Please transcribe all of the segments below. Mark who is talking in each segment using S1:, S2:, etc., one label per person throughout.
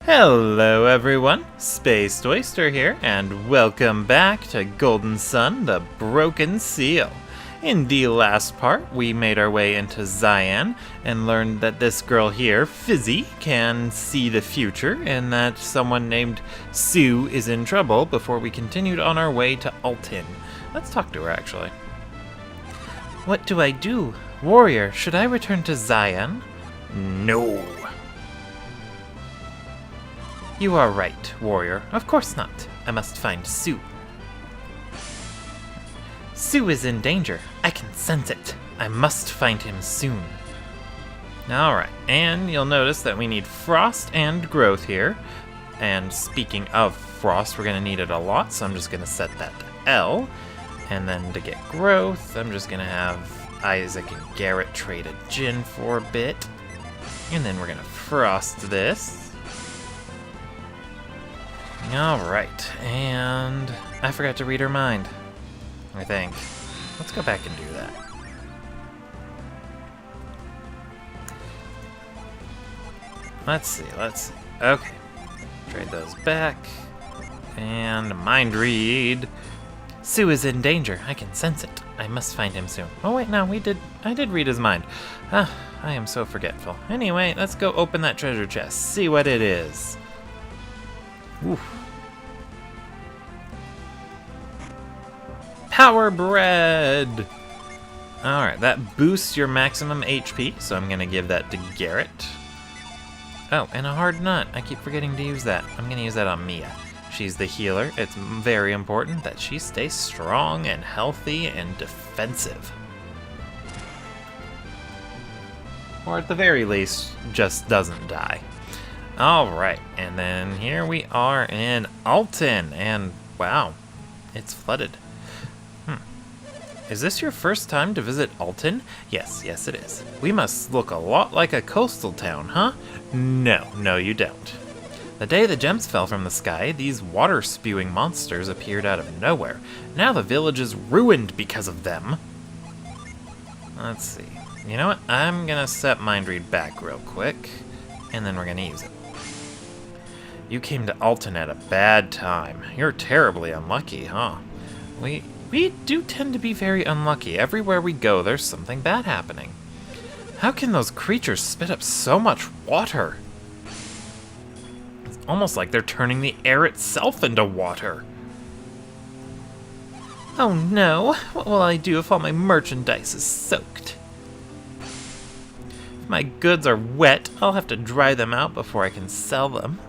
S1: Hello everyone, Spaced Oyster here, and welcome back to Golden Sun, the Broken Seal. In the last part, we made our way into Zion and learned that this girl here, Fizzy, can see the future and that someone named Sue is in trouble before we continued on our way to Altin. Let's talk to her, actually. What do I do? Warrior, should I return to Zion? No. You are right, warrior. Of course not. I must find Sue. Sue is in danger. I can sense it. I must find him soon. Alright, and you'll notice that we need frost and growth here. And speaking of frost, we're going to need it a lot, so I'm just going to set that to L. And then to get growth, I'm just going to have Isaac and Garrett trade a gin for a bit. And then we're going to frost this. Alright, and I forgot to read her mind, I think. Let's go back and do that. Let's see. Okay. Trade those back. And mind read. Sue is in danger. I can sense it. I must find him soon. Oh wait, no, I did read his mind. I am so forgetful. Anyway, let's go open that treasure chest. See what it is. Oof. Power bread! Alright, that boosts your maximum HP, so I'm gonna give that to Garrett. Oh, and a hard nut. I keep forgetting to use that. I'm gonna use that on Mia. She's the healer. It's very important that she stays strong and healthy and defensive. Or at the very least, just doesn't die. Alright, and then here we are in Altin, and wow, it's flooded. Is this your first time to visit Altin? Yes, it is. We must look a lot like a coastal town, huh? No, you don't. The day the gems fell from the sky, these water-spewing monsters appeared out of nowhere. Now the village is ruined because of them. Let's see. You know what? I'm gonna set Mind Read back real quick, and then we're gonna use it. You came to Altin at a bad time. You're terribly unlucky, huh? We do tend to be very unlucky. Everywhere we go, there's something bad happening. How can those creatures spit up so much water? It's almost like they're turning the air itself into water. Oh no, what will I do if all my merchandise is soaked? If my goods are wet, I'll have to dry them out before I can sell them.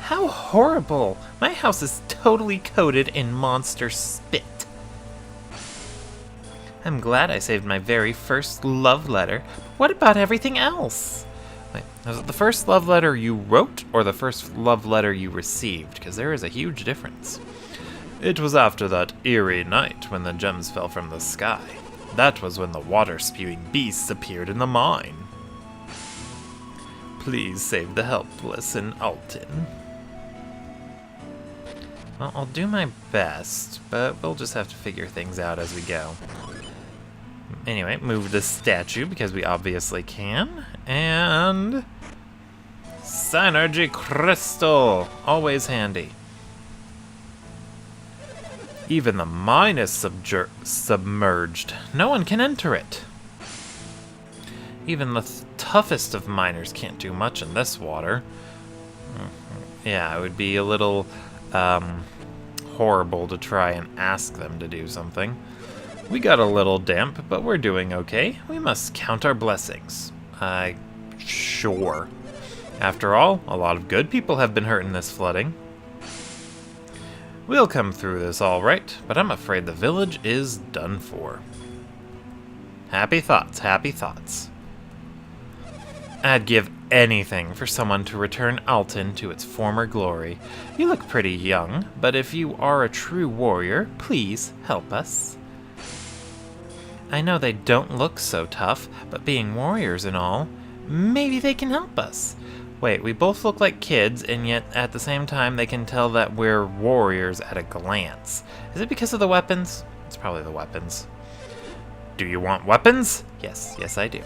S1: How horrible! My house is totally coated in monster spit. I'm glad I saved my very first love letter. What about everything else? Wait, was it the first love letter you wrote or the first love letter you received? Because there is a huge difference. It was after that eerie night when the gems fell from the sky. That was when the water-spewing beasts appeared in the mine. Please save the helpless in Altin. Well, I'll do my best, but we'll just have to figure things out as we go. Anyway, move the statue because we obviously can. And Synergy Crystal, always handy. Even the mine is submerged. No one can enter it. Even the toughest of miners can't do much in this water. Yeah, it would be a little horrible to try and ask them to do something. We got a little damp, but we're doing okay. We must count our blessings. Sure. After all, a lot of good people have been hurt in this flooding. We'll come through this all right, but I'm afraid the village is done for. Happy thoughts, happy thoughts. I'd give anything for someone to return Altin to its former glory. You look pretty young, but if you are a true warrior, please help us. I know they don't look so tough, but being warriors and all, maybe they can help us. Wait, we both look like kids, and yet at the same time they can tell that we're warriors at a glance. Is it because of the weapons? It's probably the weapons. Do you want weapons? Yes, I do.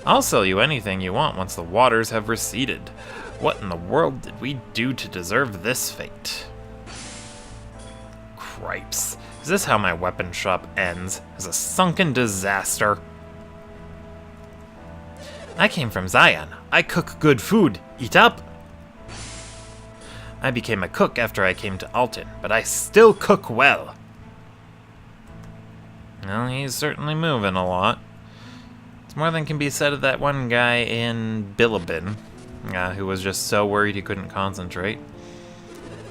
S1: I'll sell you anything you want once the waters have receded. What in the world did we do to deserve this fate? Cripes. Is this how my weapon shop ends? As a sunken disaster? I came from Zion. I cook good food. Eat up! I became a cook after I came to Altin, but I still cook well. Well, he's certainly moving a lot. It's more than can be said of that one guy in Bilibin, who was just so worried he couldn't concentrate.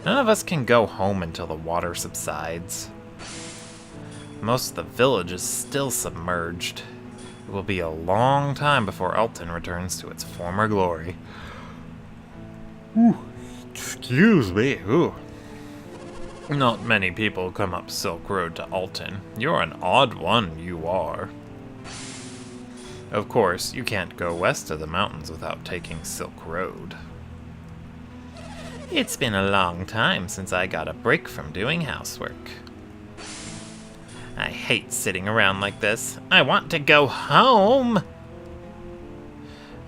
S1: None of us can go home until the water subsides. Most of the village is still submerged. It will be a long time before Altin returns to its former glory. Ooh, excuse me. Ooh. Not many people come up Silk Road to Altin. You're an odd one, you are. Of course, you can't go west of the mountains without taking Silk Road. It's been a long time since I got a break from doing housework. I hate sitting around like this. I want to go home!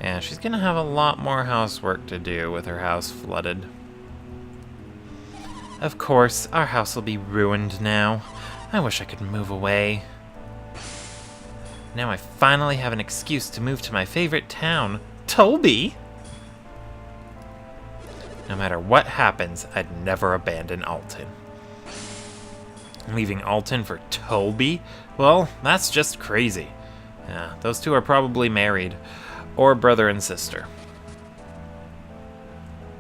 S1: Yeah, she's gonna have a lot more housework to do with her house flooded. Of course, our house will be ruined now. I wish I could move away. Now I finally have an excuse to move to my favorite town, Toby! No matter what happens, I'd never abandon Altin. Leaving Altin for Toby? Well, that's just crazy. Yeah, those two are probably married, or brother and sister.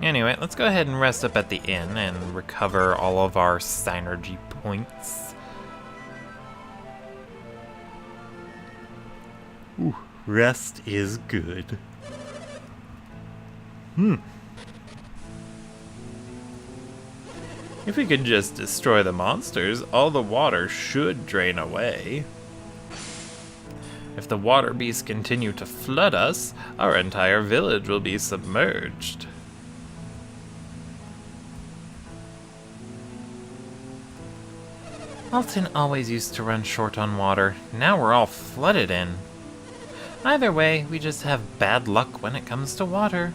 S1: Anyway, let's go ahead and rest up at the inn and recover all of our synergy points. Ooh, rest is good. If we could just destroy the monsters, all the water should drain away. If the water beasts continue to flood us, our entire village will be submerged. Altin always used to run short on water. Now we're all flooded in. Either way, we just have bad luck when it comes to water.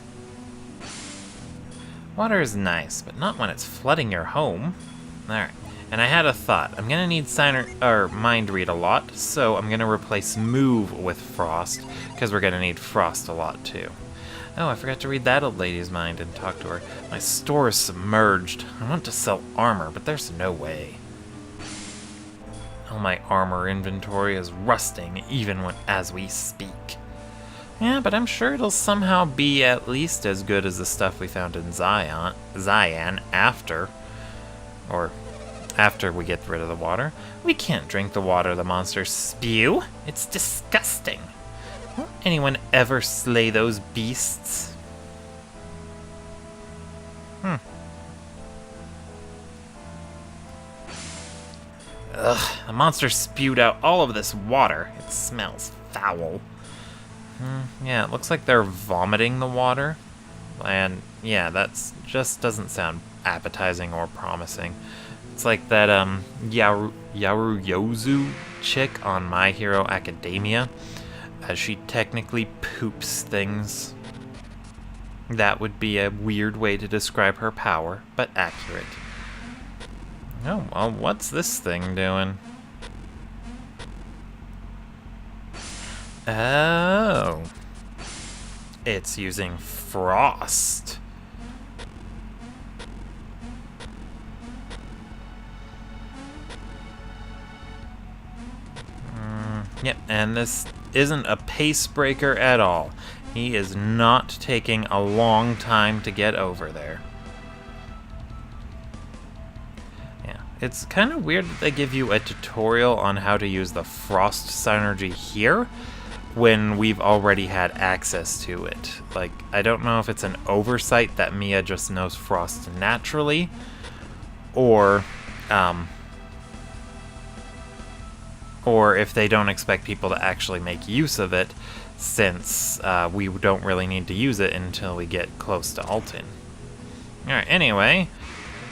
S1: Water is nice, but not when it's flooding your home. Alright, and I had a thought. I'm gonna need Mind Read a lot, so I'm gonna replace Move with Frost, because we're gonna need Frost a lot too. Oh, I forgot to read that old lady's mind and talk to her. My store is submerged. I want to sell armor, but there's no way. All my armor inventory is rusting, even as we speak. Yeah, but I'm sure it'll somehow be at least as good as the stuff we found in Zion after we get rid of the water. We can't drink the water the monsters spew. It's disgusting. Won't anyone ever slay those beasts? Ugh, the monster spewed out all of this water. It smells foul. Yeah, it looks like they're vomiting the water. And yeah, that's just doesn't sound appetizing or promising. It's like that Yaruyozu chick on My Hero Academia, as she technically poops things. That would be a weird way to describe her power, but accurate. Oh, well, what's this thing doing? Oh. It's using Frost. Yep, and this isn't a pace breaker at all. He is not taking a long time to get over there. Yeah, it's kind of weird that they give you a tutorial on how to use the Frost synergy here when we've already had access to it. Like, I don't know if it's an oversight that Mia just knows Frost naturally, or if they don't expect people to actually make use of it, since we don't really need to use it until we get close to Altin. Alright, anyway,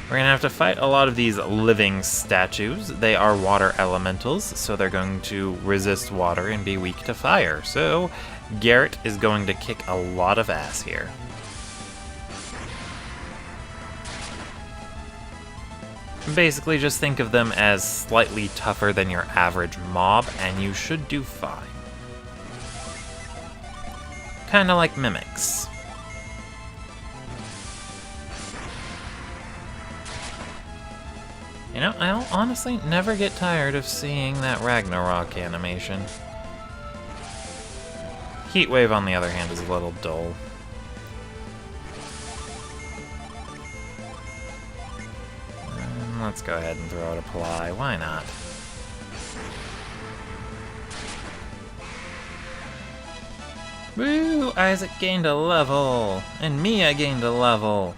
S1: We're gonna have to fight a lot of these living statues. They are water elementals, so they're going to resist water and be weak to fire. So Garrett is going to kick a lot of ass here. Basically, just think of them as slightly tougher than your average mob, and you should do fine. Kinda like mimics. You know, I'll honestly never get tired of seeing that Ragnarok animation. Heatwave, on the other hand, is a little dull. Let's go ahead and throw out a Ply. Why not? Woo! Isaac gained a level! And Mia gained a level!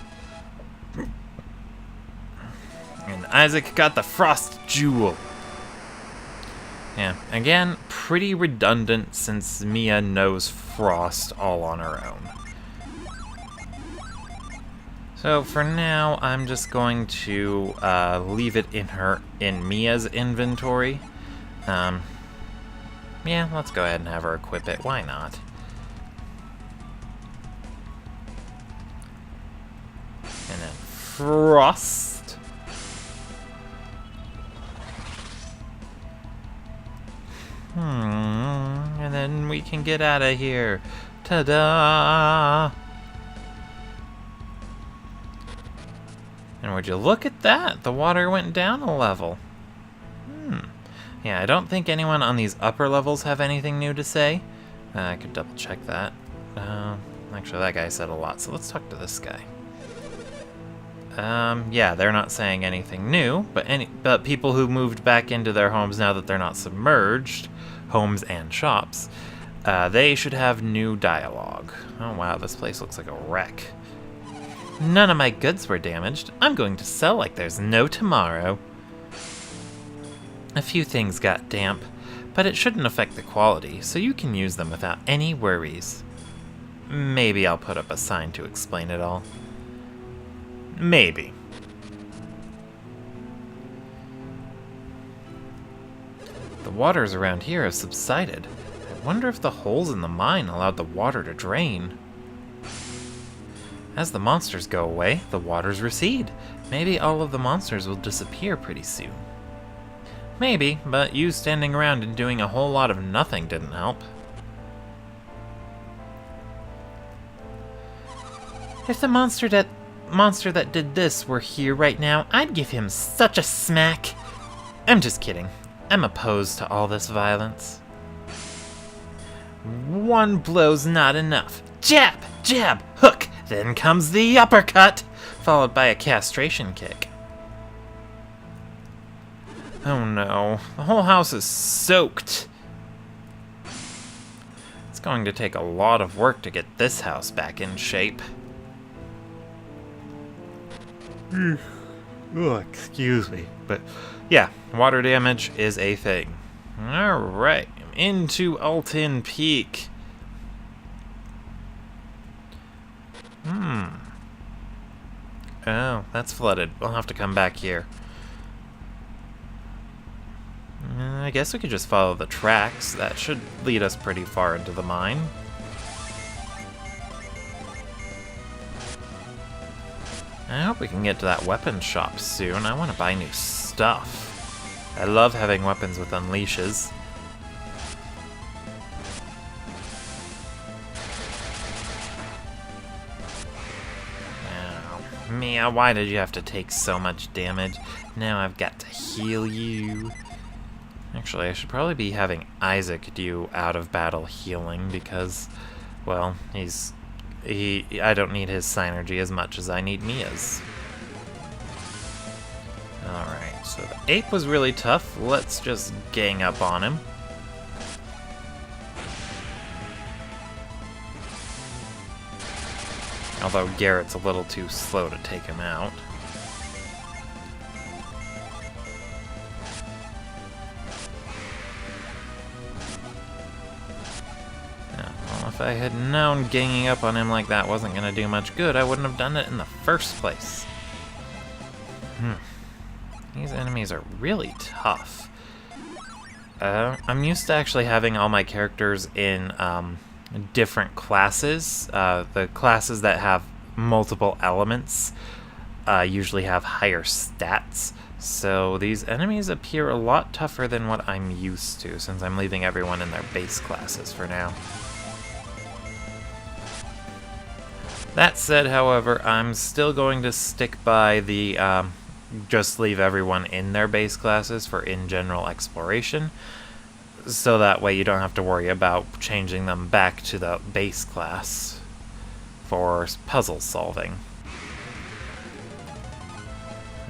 S1: And Isaac got the Frost Jewel! Yeah, again, pretty redundant since Mia knows Frost all on her own. So for now, I'm just going to leave it in Mia's inventory. Yeah, let's go ahead and have her equip it. Why not? And then Frost. And then we can get out of here. Ta-da! And would you look at that? The water went down a level. Yeah, I don't think anyone on these upper levels have anything new to say. I could double check that. Actually, that guy said a lot, so let's talk to this guy. Yeah, they're not saying anything new, but people who moved back into their homes now that they're not submerged, homes and shops, they should have new dialogue. Oh wow, this place looks like a wreck. None of my goods were damaged. I'm going to sell like there's no tomorrow. A few things got damp, but it shouldn't affect the quality, so you can use them without any worries. Maybe I'll put up a sign to explain it all. Maybe. The waters around here have subsided. I wonder if the holes in the mine allowed the water to drain. As the monsters go away, the waters recede. Maybe all of the monsters will disappear pretty soon. Maybe, but you standing around and doing a whole lot of nothing didn't help. If the monster that did this were here right now, I'd give him such a smack. I'm just kidding. I'm opposed to all this violence. One blow's not enough. Jab, jab, hook. Then comes the uppercut, followed by a castration kick. Oh no, the whole house is soaked. It's going to take a lot of work to get this house back in shape. Oh, excuse me. But yeah, water damage is a thing. Alright, into Altin Peak. Oh, that's flooded. We'll have to come back here. I guess we could just follow the tracks. That should lead us pretty far into the mine. I hope we can get to that weapons shop soon. I want to buy new stuff. I love having weapons with unleashes. Mia, why did you have to take so much damage? Now I've got to heal you. Actually, I should probably be having Isaac do out-of-battle healing because, well, I don't need his synergy as much as I need Mia's. Alright, so the ape was really tough. Let's just gang up on him. Although Garrett's a little too slow to take him out. Well, if I had known ganging up on him like that wasn't going to do much good, I wouldn't have done it in the first place. These enemies are really tough. I'm used to actually having all my characters in different classes. The classes that have multiple elements usually have higher stats. So these enemies appear a lot tougher than what I'm used to, since I'm leaving everyone in their base classes for now. That said, however, I'm still going to stick by the just leave everyone in their base classes for in-general exploration, so that way you don't have to worry about changing them back to the base class for puzzle solving.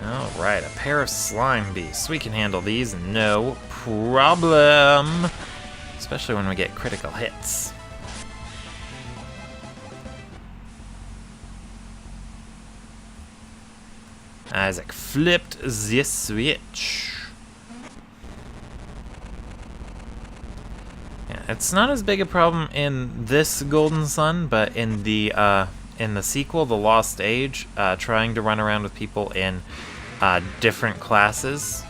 S1: Alright, a pair of slime beasts. We can handle these, no problem. Especially when we get critical hits. Isaac flipped the switch. Yeah, it's not as big a problem in this Golden Sun, but in the sequel, The Lost Age, trying to run around with people in different classes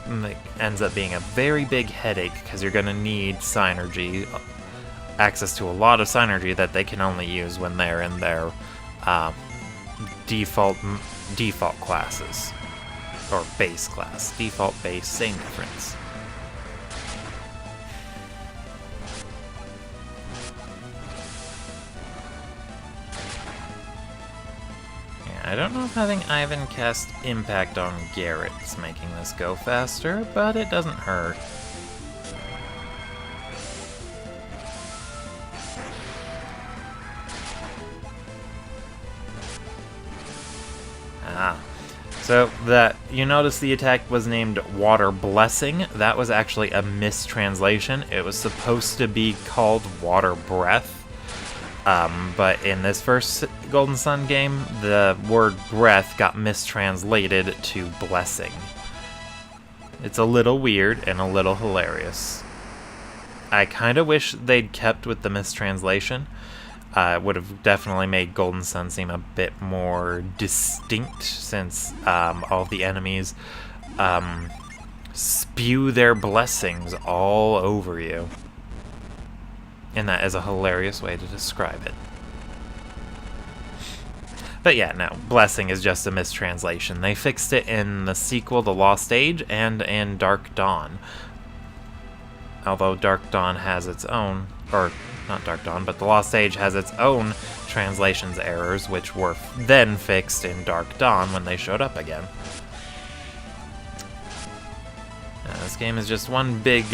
S1: ends up being a very big headache, because you're going to need Synergy, access to a lot of Synergy that they can only use when they're in their default classes, or base class. Default, base, same difference. I don't know if having Ivan cast Impact on Garrett is making this go faster, but it doesn't hurt. So that you notice the attack was named Water Blessing. That was actually a mistranslation. It was supposed to be called Water Breath. But in this first Golden Sun game, the word breath got mistranslated to blessing. It's a little weird and a little hilarious. I kind of wish they'd kept with the mistranslation. It would have definitely made Golden Sun seem a bit more distinct, since all the enemies spew their blessings all over you. And that is a hilarious way to describe it. But yeah, no, Blessing is just a mistranslation. They fixed it in the sequel, The Lost Age, and in Dark Dawn. Although Dark Dawn has its own, or not Dark Dawn, but The Lost Age has its own translations errors, which were then fixed in Dark Dawn when they showed up again. This game is just one big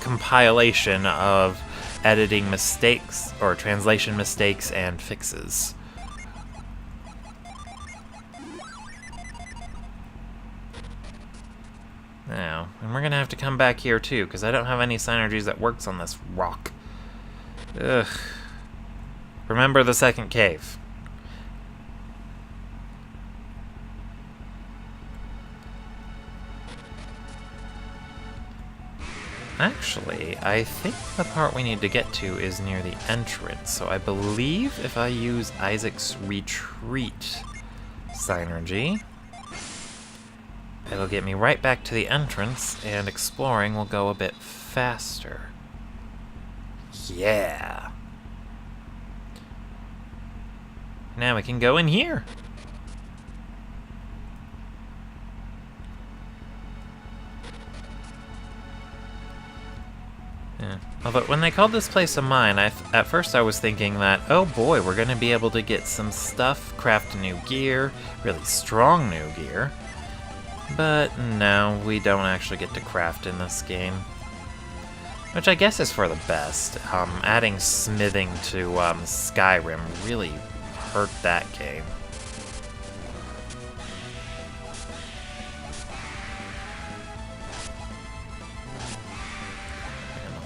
S1: compilation of editing mistakes, or translation mistakes, and fixes. Now, and we're gonna have to come back here too, because I don't have any synergies that works on this rock. Ugh. Remember the second cave. Actually, I think the part we need to get to is near the entrance, so I believe if I use Isaac's Retreat Synergy, it'll get me right back to the entrance, and exploring will go a bit faster. Yeah! Now we can go in here! Yeah. Although, when they called this place a mine, at first I was thinking that, oh boy, we're going to be able to get some stuff, craft new gear, really strong new gear. But no, we don't actually get to craft in this game. Which I guess is for the best. Adding smithing to Skyrim really hurt that game.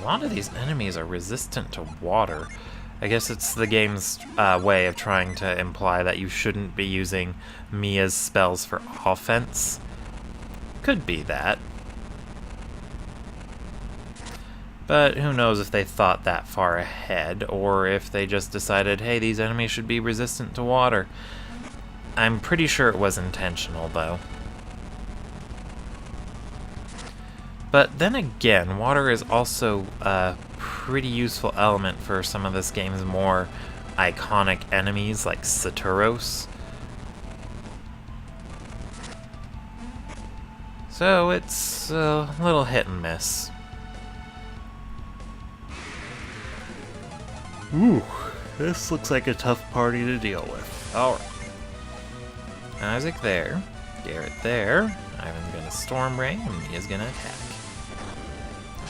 S1: A lot of these enemies are resistant to water. I guess it's the game's way of trying to imply that you shouldn't be using Mia's spells for offense. Could be that. But who knows if they thought that far ahead, or if they just decided, hey, these enemies should be resistant to water. I'm pretty sure it was intentional, though. But then again, water is also a pretty useful element for some of this game's more iconic enemies, like Saturos. So it's a little hit and miss. Ooh, this looks like a tough party to deal with. Alright. Isaac there, Garrett there, Ivan's gonna Storm Ray, and Mia's gonna attack.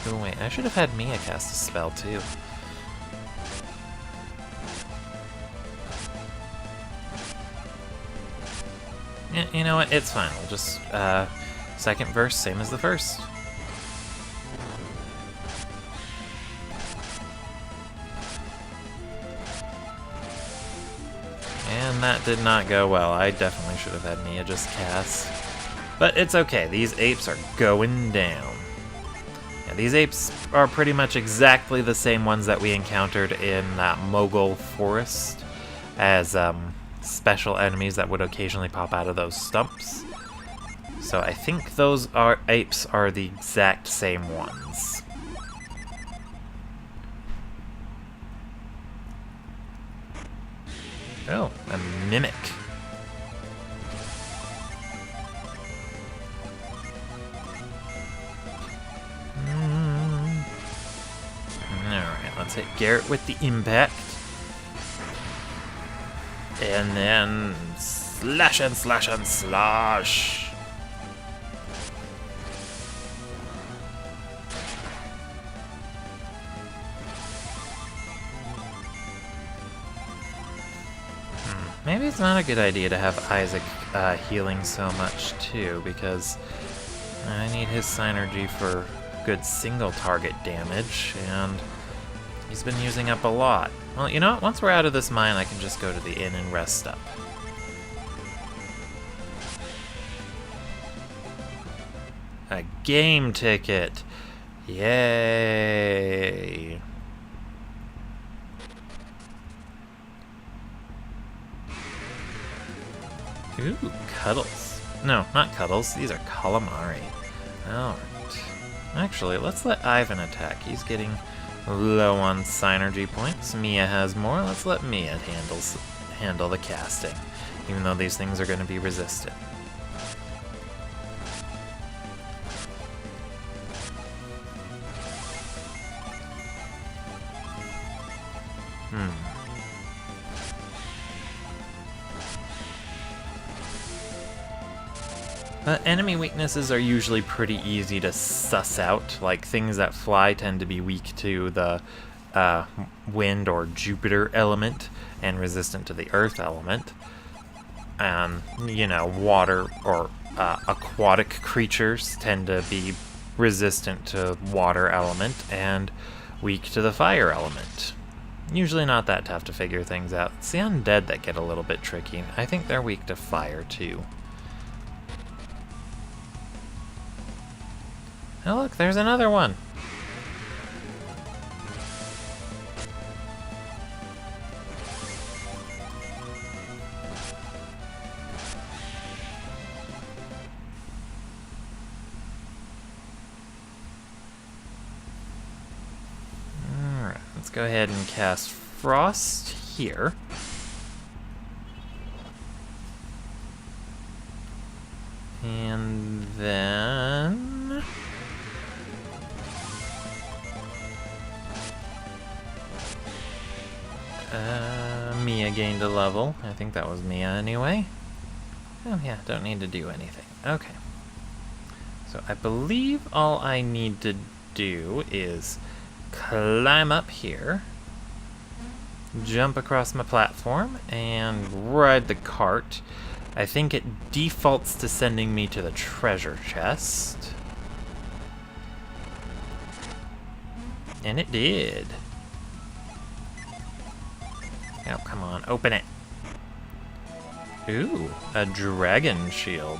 S1: Oh wait, I should have had Mia cast a spell too. Yeah, you know what, it's fine, we'll just, second verse, same as the first. And that did not go well. I definitely should have had Mia just cast. But it's okay, these apes are going down. Yeah, these apes are pretty much exactly the same ones that we encountered in that Mogul Forest as special enemies that would occasionally pop out of those stumps. So I think those apes are the exact same ones. Oh, a mimic. Alright, let's hit Garrett with the impact. And then slash and slash and slash. Maybe it's not a good idea to have Isaac healing so much too, because I need his synergy for good single target damage, and he's been using up a lot. Well, you know what? Once we're out of this mine, I can just go to the inn and rest up. A game ticket! Yay! Ooh, Cuddles. No, not Cuddles. These are Calamari. Alright. Actually, let's let Ivan attack. He's getting low on synergy points. Mia has more. Let's let Mia handle the casting, even though these things are going to be resistant. Enemy weaknesses are usually pretty easy to suss out. Like, things that fly tend to be weak to the wind or Jupiter element and resistant to the earth element. And, you know, water or aquatic creatures tend to be resistant to water element and weak to the fire element. Usually not that tough to figure things out. It's the undead that get a little bit tricky. I think they're weak to fire too. Oh look, there's another one! Alright, let's go ahead and cast Frost here. And then... Mia gained a level. I think that was Mia anyway. Oh yeah, don't need to do anything. Okay. So I believe all I need to do is climb up here, jump across my platform, and ride the cart. I think it defaults to sending me to the treasure chest. And it did. Oh, come on, open it. Ooh, a dragon shield.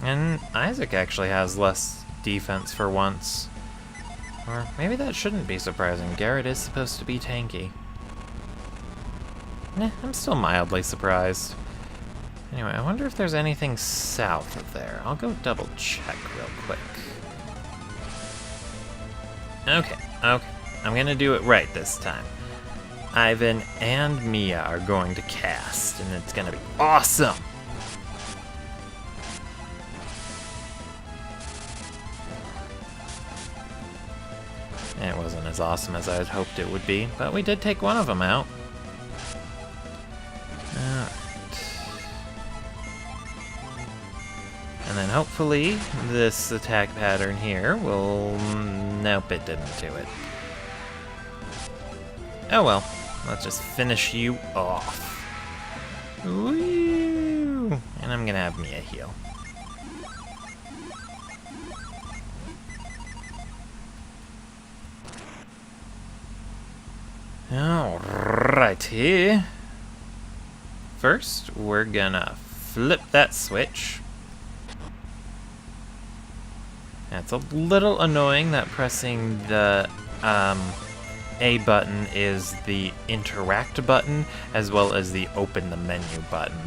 S1: And Isaac actually has less defense for once. Or maybe that shouldn't be surprising. Garrett is supposed to be tanky. I'm still mildly surprised. Anyway, I wonder if there's anything south of there. I'll go double check real quick. Okay. I'm gonna do it right this time. Ivan and Mia are going to cast, and it's gonna be awesome! It wasn't as awesome as I had hoped it would be, but we did take one of them out. Alright. And then hopefully this attack pattern here will... Nope, it didn't do it. Oh well, let's just finish you off. Woo! And I'm gonna have Mia heal. Alrighty. First, we're gonna flip that switch. It's a little annoying that pressing the A button is the interact button as well as the open the menu button.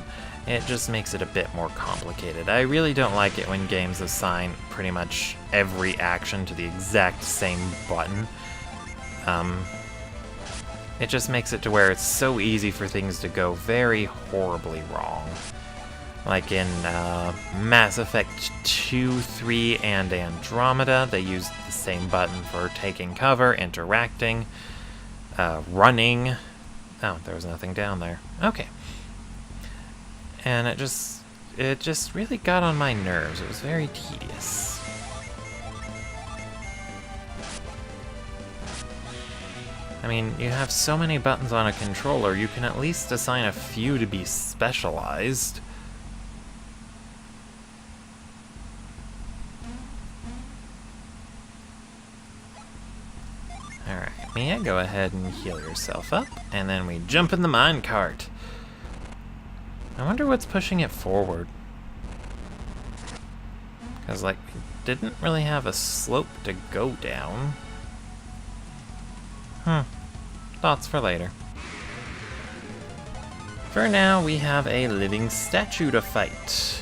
S1: It just makes it a bit more complicated. I really don't like it when games assign pretty much every action to the exact same button. It just makes it to where it's so easy for things to go very horribly wrong. Like in Mass Effect 2, 3, and Andromeda, they used the same button for taking cover, interacting, running. Oh, there was nothing down there. Okay. And it just really got on my nerves. It was very tedious. I mean, you have so many buttons on a controller, you can at least assign a few to be specialized. Alright, Mia, go ahead and heal yourself up, and then we jump in the minecart. I wonder what's pushing it forward. Because, like, we didn't really have a slope to go down. Thoughts for later. For now, we have a living statue to fight.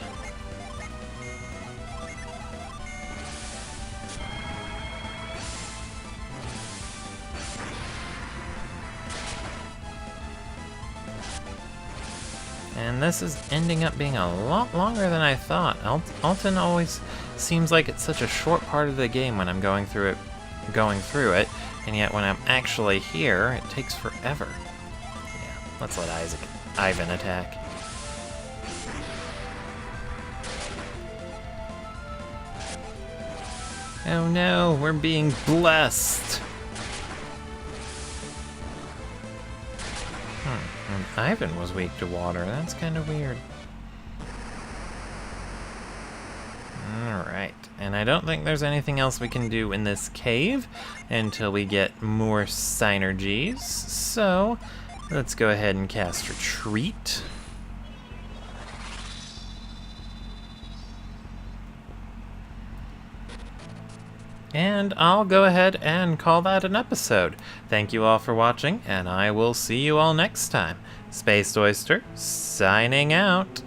S1: And this is ending up being a lot longer than I thought. Altin always seems like it's such a short part of the game when I'm going through it, and yet when I'm actually here, it takes forever. Yeah, let's let Ivan attack. Oh no, we're being blessed! And Ivan was weak to water. That's kind of weird. Alright, and I don't think there's anything else we can do in this cave until we get more synergies. So, let's go ahead and cast Retreat. And I'll go ahead and call that an episode. Thank you all for watching, and I will see you all next time. Spaced Oyster, signing out.